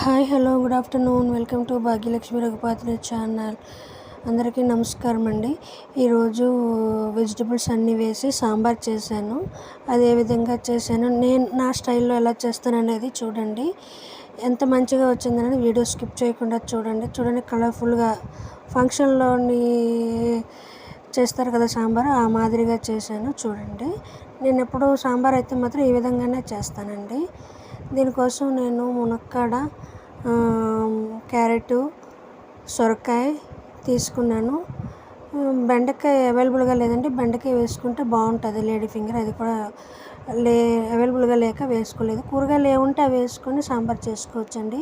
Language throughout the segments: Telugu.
Hi hello good afternoon. Welcome to Bhagyalakshmi Raghupatri channel. అందరికీ నమస్కారం అండి. ఈరోజు వెజిటబుల్స్ అన్నీ వేసి సాంబార్ చేశాను. అది ఏ విధంగా చేశాను, నేను నా స్టైల్లో ఎలా చేస్తాను అనేది చూడండి. ఎంత మంచిగా వచ్చిందనేది వీడియో స్కిప్ చేయకుండా చూడండి. కలర్ఫుల్గా ఫంక్షన్లోని చేస్తారు కదా సాంబార్, ఆ మాదిరిగా చేశాను చూడండి. నేను ఎప్పుడు సాంబార్ అయితే మాత్రం ఈ విధంగానే చేస్తానండి. దీనికోసం నేను మునక్కాడ, క్యారెట్, సొరకాయ తీసుకున్నాను. బెండకాయ అవైలబుల్గా లేదంటే బెండకాయ వేసుకుంటే బాగుంటుంది, లేడీ ఫింగర్. అది కూడా అవైలబుల్గా లేక వేసుకోలేదు. కూరగాయలు ఏముంటే అవి వేసుకొని సాంబార్ చేసుకోవచ్చండి.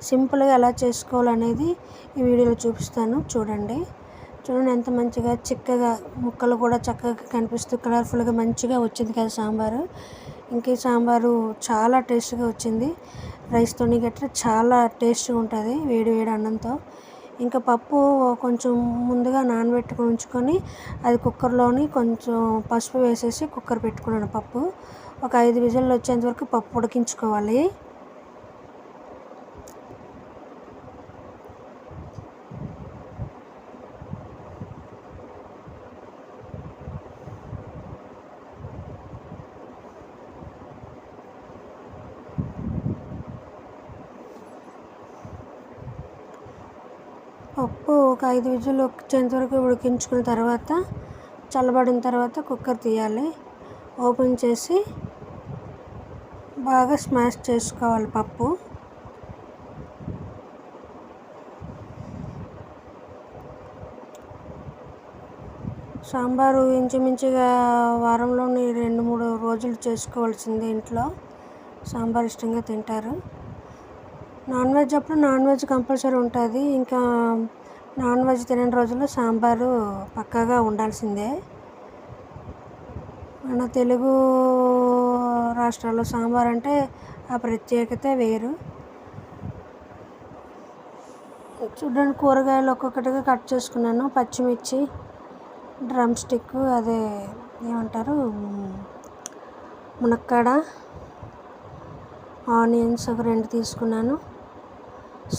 సింపుల్గా ఎలా చేసుకోవాలనేది ఈ వీడియోలో చూపిస్తాను చూడండి. ఎంత మంచిగా చిక్కగా ముక్కలు కూడా చక్కగా కనిపిస్తూ కలర్ఫుల్గా మంచిగా వచ్చింది కదా సాంబారు. ఇంక ఈ సాంబారు చాలా టేస్ట్గా వచ్చింది. రైస్తోని గట్రా చాలా టేస్ట్గా ఉంటుంది వేడి వేడి అన్నంతో. ఇంకా పప్పు కొంచెం ముందుగా నానబెట్టుకొని ఉంచుకొని అది కుక్కర్లోని కొంచెం పసుపు వేసేసి కుక్కర్ పెట్టుకున్నాను. పప్పు ఒక 5 విజిల్లు వచ్చేంత వరకు పప్పు ఉడికించుకోవాలి. పప్పు ఒక 5 విజిల్లు వచ్చేంత వరకు ఉడికించుకున్న తర్వాత చల్లబడిన తర్వాత కుక్కర్ తీయాలి. ఓపెన్ చేసి బాగా స్మాష్ చేసుకోవాలి పప్పు. సాంబారు ఇంచుమించుగా వారంలోని 2-3 రోజులు చేసుకోవాల్సిందే. ఇంట్లో సాంబార్ ఇష్టంగా తింటారు. నాన్ వెజ్ అప్పుడు నాన్ వెజ్ కంపల్సరీ ఉంటుంది. ఇంకా నాన్ వెజ్ తినని రోజుల్లో సాంబారు పక్కాగా ఉండాల్సిందే. మన తెలుగు రాష్ట్రాల్లో సాంబార్ అంటే ఆ ప్రత్యేకత వేరు. చూడండి, కూరగాయలు ఒక్కొక్కటిగా కట్ చేసుకున్నాను. పచ్చిమిర్చి, డ్రమ్ స్టిక్, అదే ఏమంటారు, మునక్కాడ, ఆనియన్స్ ఒక 2 తీసుకున్నాను,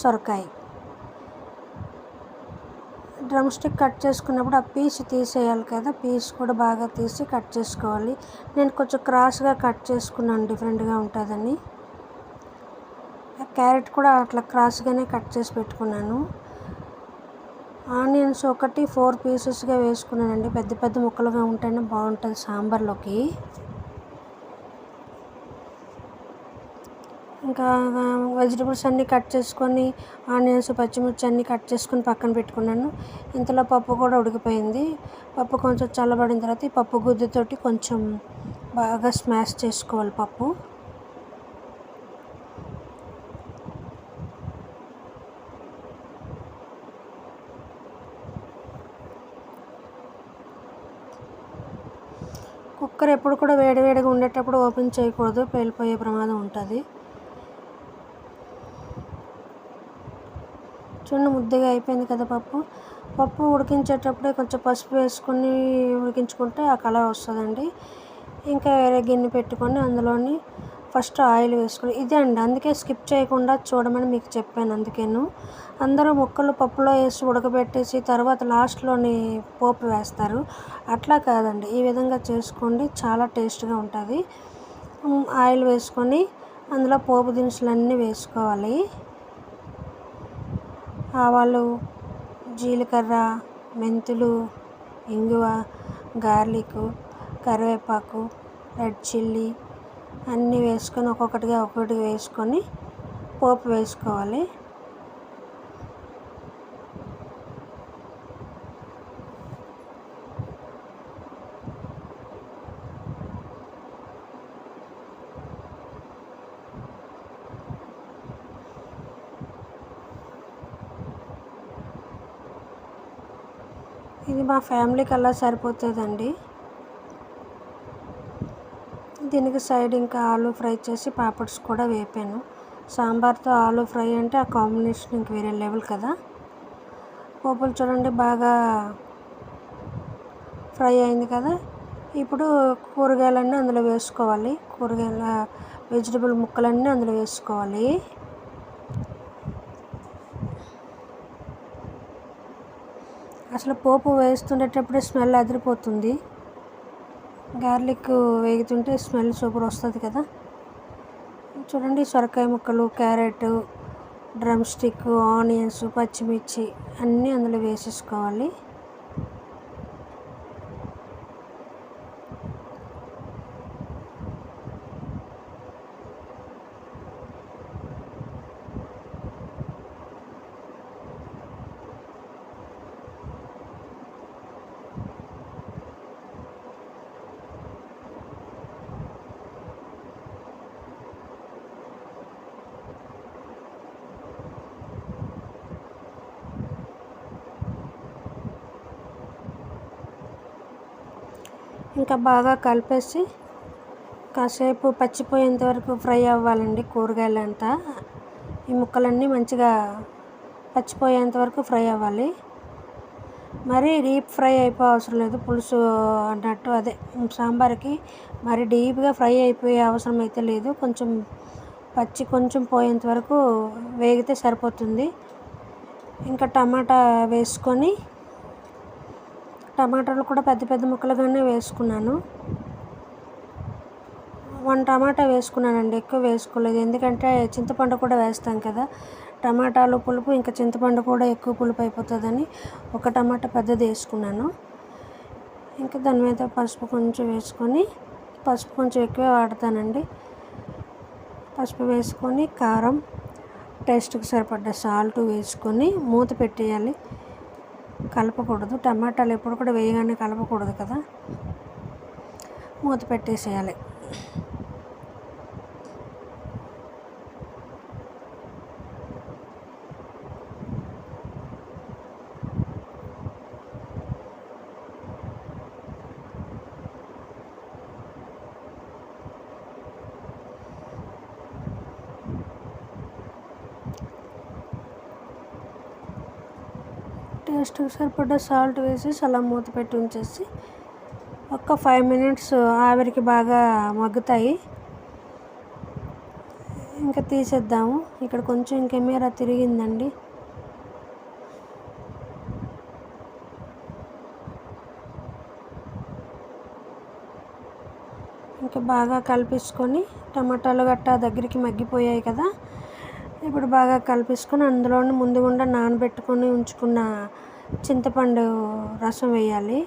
సొరకాయ. డ్రమ్ స్టిక్ కట్ చేసుకున్నప్పుడు ఆ పీస్ తీసేయాలి కదా, పీస్ కూడా బాగా తీసి కట్ చేసుకోవాలి. నేను కొంచెం క్రాస్గా కట్ చేసుకున్నాను, డిఫరెంట్గా ఉంటుందని. క్యారెట్ కూడా అట్లా క్రాస్గానే కట్ చేసి పెట్టుకున్నాను. ఆనియన్స్ ఒకటి 4 పీసెస్గా వేసుకున్నానండి. పెద్ద పెద్ద ముక్కలుగా ఉంటేనే బాగుంటుంది సాంబార్లోకి. ఇంకా వెజిటబుల్స్ అన్నీ కట్ చేసుకొని ఆనియన్స్, పచ్చిమిర్చి అన్నీ కట్ చేసుకొని పక్కన పెట్టుకున్నాను. ఇంతలో పప్పు కూడా ఉడికిపోయింది. పప్పు కొంచెం చల్లబడిన తర్వాత ఈ పప్పు గుత్తితోటి కొంచెం బాగా స్మాష్ చేసుకోవాలి పప్పు. కుక్కర్ ఎప్పుడు కూడా వేడివేడిగా ఉండేటప్పుడు ఓపెన్ చేయకూడదు, పేలిపోయే ప్రమాదం ఉంటుంది. చూడండి, ముద్దగా అయిపోయింది కదా పప్పు ఉడికించేటప్పుడే కొంచెం పసుపు వేసుకొని ఉడికించుకుంటే ఆ కలర్ వస్తుందండి. ఇంకా వేరే గిన్నె పెట్టుకొని అందులోని ఫస్ట్ ఆయిల్ వేసుకొని, ఇదే అండి, అందుకే స్కిప్ చేయకుండా చూడమని మీకు చెప్పాను. అందుకేను అందరూ ముక్కలు పప్పులో వేసి ఉడకబెట్టేసి తర్వాత లాస్ట్లోని పోపు వేస్తారు. అట్లా కాదండి, ఈ విధంగా చేసుకోండి, చాలా టేస్ట్గా ఉంటుంది. ఆయిల్ వేసుకొని అందులో పోపు దినుసులన్నీ వేసుకోవాలి. ఆవాలు, జీలకర్ర, మెంతులు, ఇంగువ, గార్లిక్, కరివేపాకు, రెడ్ చిల్లీ అన్నీ వేసుకొని ఒక్కొక్కటిగా వేసుకొని పోపు వేసుకోవాలి. ఇది మా ఫ్యామిలీకి అలా సరిపోతుందండి. దీనికి సైడ్ ఇంకా ఆలూ ఫ్రై చేసి పాపడ్స్ కూడా వేపాను. సాంబార్తో ఆలూ ఫ్రై అంటే ఆ కాంబినేషన్ ఇంక వేరే లెవెల్ కదా. పోపులు చూడండి బాగా ఫ్రై అయింది కదా. ఇప్పుడు కూరగాయలన్నీ అందులో వేసుకోవాలి. వెజిటబుల్ ముక్కలన్నీ అందులో వేసుకోవాలి. అసలు పోపు వేస్తుండేటప్పుడే స్మెల్ అదిరిపోతుంది. గార్లిక్ వేగుతుంటే స్మెల్ సూపర్ వస్తుంది కదా. చూడండి, సొరకాయ ముక్కలు, క్యారెట్, డ్రమ్ స్టిక్, ఆనియన్స్, పచ్చిమిర్చి అన్నీ అందులో వేసేసుకోవాలి. ఇంకా బాగా కలిపేసి కాసేపు పచ్చిపోయేంత వరకు ఫ్రై అవ్వాలండి. కూరగాయలంతా ఈ ముక్కలన్నీ మంచిగా పచ్చిపోయేంత వరకు ఫ్రై అవ్వాలి. మరీ డీప్ ఫ్రై అయిపోయే అవసరం లేదు. పులుసు అన్నట్టు అదే సాంబార్కి మరి డీప్గా ఫ్రై అయిపోయే అవసరం అయితే లేదు. కొంచెం పోయేంత వరకు వేగితే సరిపోతుంది. ఇంకా టమాటా వేసుకొని, టమాటాలు కూడా పెద్ద పెద్ద ముక్కలుగానే వేసుకున్నాను. 1 టమాటా వేసుకున్నానండి, ఎక్కువ వేసుకోలేదు. ఎందుకంటే చింతపండు కూడా వేస్తాం కదా, టమాటాలు పులుపు ఇంకా చింతపండు కూడా ఎక్కువ పులుపు అయిపోతుందని 1 టమాటా పెద్దది వేసుకున్నాను. ఇంకా దాని మీద పసుపు కొంచెం వేసుకొని, పసుపు కొంచెం ఎక్కువే వాడతానండి. పసుపు వేసుకొని, కారం, టేస్ట్కి సరిపడ్డ సాల్ట్ వేసుకొని మూత పెట్టేయాలి. కలపకూడదు, టమాటాలు ఎప్పుడు కూడా వేయగానే కలపకూడదు కదా, మూత పెట్టేసేయాలి. టేస్ట్కి సరిపడ్డ సాల్ట్ వేసేసి అలా మూత పెట్టి ఉంచేసి ఒక 5 మినిట్స్ ఆవిరికి బాగా మగ్గుతాయి. ఇంకా తీసేద్దాము. ఇక్కడ కొంచెం కెమెరా తిరిగిందండి. ఇంకా బాగా కలిపేసుకొని, టమాటాలు గట్టా దగ్గరికి మగ్గిపోయాయి కదా, ఇప్పుడు బాగా కలిపేసుకొని అందులోని ముందుగుండా నానబెట్టుకొని ఉంచుకున్న చింతపండు రసం వేయాలి.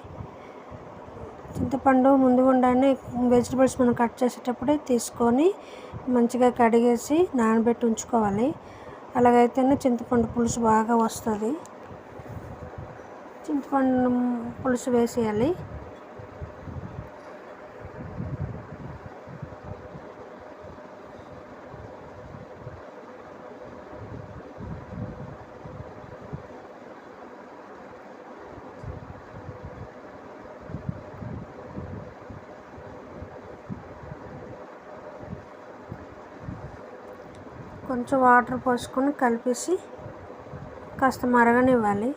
చింతపండు ముందుగుండానే వెజిటబుల్స్ మనం కట్ చేసేటప్పుడే తీసుకొని మంచిగా కడిగేసి నానబెట్టి ఉంచుకోవాలి. అలాగైతేనే చింతపండు పులుసు బాగా వస్తుంది. చింతపండు పులుసు వేసేయాలి. కొంచెం వాటర్ పోసుకొని కలిపేసి కాస్త మరగనివ్వాలి.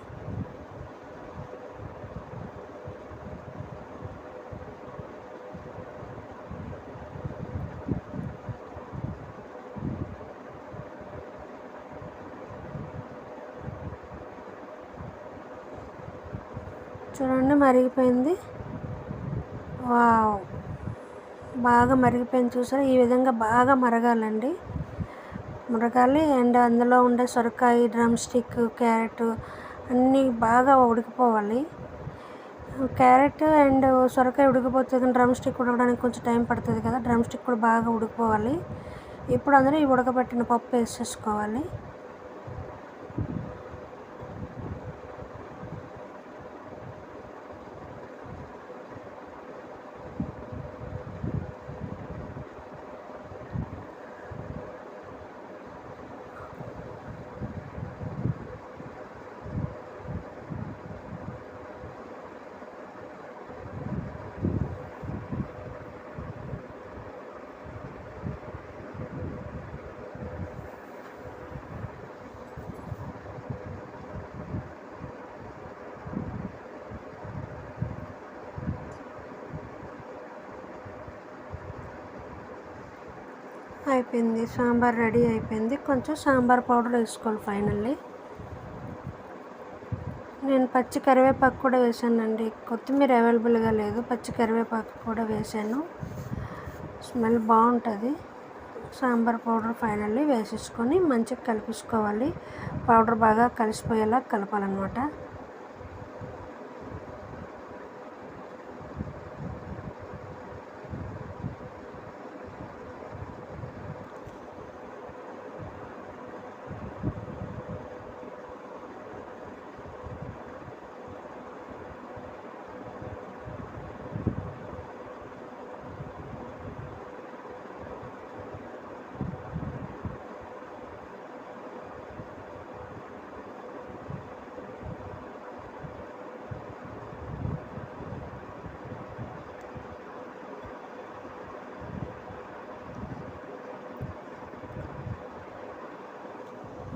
చూడండి, మరిగిపోయింది. వావ్, బాగా మరిగిపోయింది. చూసారా, ఈ విధంగా బాగా మరగాలండి. అండ్ అందులో ఉండే సొరకాయ, డ్రమ్ స్టిక్, క్యారెట్ అన్నీ బాగా ఉడికిపోవాలి. క్యారెట్ అండ్ సొరకాయ ఉడికిపోతే కానీ డ్రమ్ స్టిక్ ఉడకడానికి కొంచెం టైం పడుతుంది కదా, డ్రమ్ స్టిక్ కూడా బాగా ఉడికిపోవాలి. ఇప్పుడు అందులో ఈ ఉడకబెట్టిన పప్పు వేసేసుకోవాలి. అయిపోయింది, సాంబార్ రెడీ అయిపోయింది. కొంచెం సాంబార్ పౌడర్ వేసుకోవాలి ఫైనల్లీ. నేను పచ్చి కరివేపాకు కూడా వేసానండి. కొత్తిమీర అవైలబుల్గా లేదు, పచ్చి కరివేపాకు కూడా వేసాను. స్మెల్ బాగుంటుంది. సాంబార్ పౌడర్ ఫైనల్లీ వేసేసుకొని మంచిగా కలిపేసుకోవాలి. పౌడర్ బాగా కలిసిపోయేలా కలపాలన్నమాట.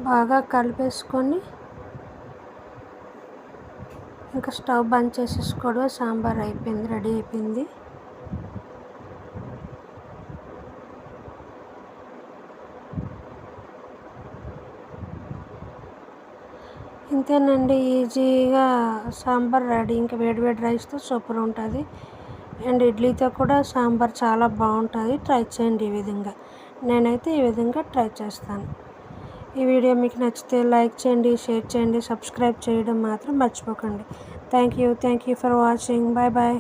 బాగా కలిపేసుకొని ఇంకా స్టవ్ బంద్ చేసేసుకోవడం. సాంబార్ అయిపోయింది, రెడీ అయిపోయింది. ఇంతేనండి, ఈజీగా సాంబార్ రెడీ. ఇంకా వేడివేడి రైస్తో సూపర్ ఉంటుంది. అండ్ ఇడ్లీతో కూడా సాంబార్ చాలా బాగుంటుంది. ట్రై చేయండి ఈ విధంగా. నేనైతే ఈ విధంగా ట్రై చేస్తాను. ఈ వీడియో మీకు నచ్చితే లైక్ చేయండి, షేర్ చేయండి, సబ్స్క్రైబ్ చేయడం మాత్రం మర్చిపోకండి. Thank you for watching. Bye bye.